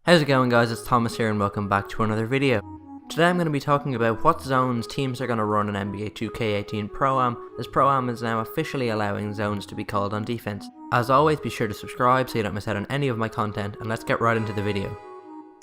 How's it going, guys? It's Thomas here and welcome back to another video. Today I'm going to be talking about what zones teams are going to run in NBA 2K18 Pro-Am, as Pro-Am is now officially allowing zones to be called on defense. As always, be sure to subscribe so you don't miss out on any of my content, and let's get right into the video.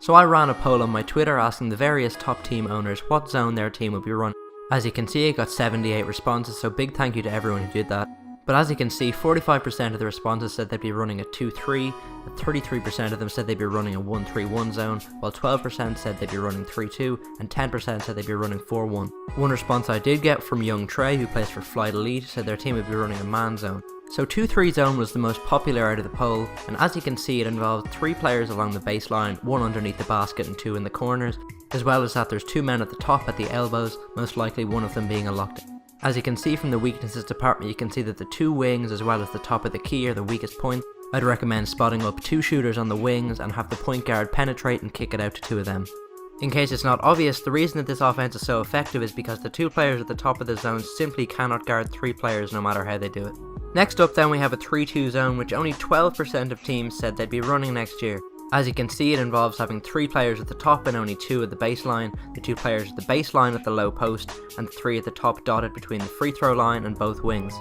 So I ran a poll on my Twitter asking the various top team owners what zone their team would be running. As you can see, it got 78 responses, so big thank you to everyone who did that. But as you can see, 45% of the responses said they'd be running a 2-3, and 33% of them said they'd be running a 1-3-1 zone, while 12% said they'd be running 3-2, and 10% said they'd be running 4-1. One response I did get from Young Trey, who plays for Flight Elite, said their team would be running a man zone. So 2-3 zone was the most popular out of the poll, and as you can see, it involved 3 players along the baseline, 1 underneath the basket and 2 in the corners, as well as that there's 2 men at the top at the elbows, most likely one of them being a lockdown. As you can see from the weaknesses department, you can see that the 2 wings as well as the top of the key are the weakest points. I'd recommend spotting up 2 shooters on the wings and have the point guard penetrate and kick it out to 2 of them. In case it's not obvious, the reason that this offense is so effective is because the 2 players at the top of the zone simply cannot guard 3 players no matter how they do it. Next up then we have a 3-2 zone, which only 12% of teams said they'd be running next year. As you can see, it involves having 3 players at the top and only 2 at the baseline, the 2 players at the baseline at the low post, and the 3 at the top dotted between the free throw line and both wings.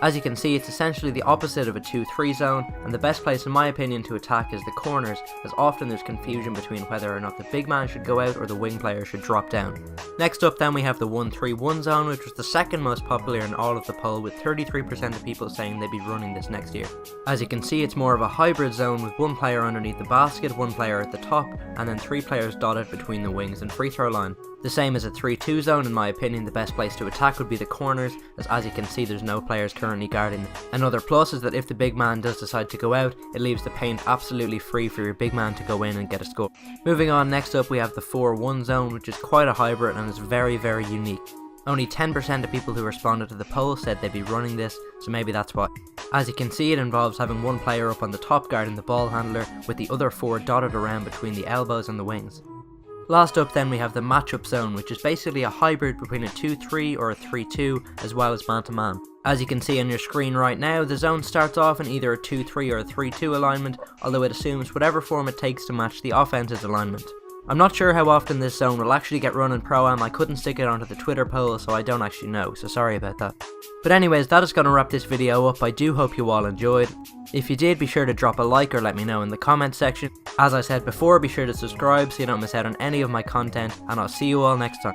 As you can see, it's essentially the opposite of a 2-3 zone, and the best place in my opinion to attack is the corners, as often there's confusion between whether or not the big man should go out or the wing player should drop down. Next up then we have the 1-3-1 zone, which was the second most popular in all of the poll, with 33% of people saying they'd be running this next year. As you can see, it's more of a hybrid zone with 1 player underneath the basket, 1 player at the top, and then 3 players dotted between the wings and free throw line. The same as a 3-2 zone, in my opinion, the best place to attack would be the corners, as you can see there's no players currently guarding them. Another plus is that if the big man does decide to go out, it leaves the paint absolutely free for your big man to go in and get a score. Moving on, next up we have the 4-1 zone, which is quite a hybrid and is very unique. Only 10% of people who responded to the poll said they'd be running this, so maybe that's why. As you can see, it involves having 1 player up on the top guarding the ball handler, with the other 4 dotted around between the elbows and the wings. Last up then we have the matchup zone, which is basically a hybrid between a 2-3 or a 3-2 as well as man-to-man. As you can see on your screen right now, the zone starts off in either a 2-3 or a 3-2 alignment, although it assumes whatever form it takes to match the offense's alignment. I'm not sure how often this zone will actually get run in Pro-Am. I couldn't stick it onto the Twitter poll, so I don't actually know, so sorry about that. But anyways, that is going to wrap this video up. I do hope you all enjoyed. If you did, be sure to drop a like or let me know in the comment section. As I said before, be sure to subscribe so you don't miss out on any of my content, and I'll see you all next time.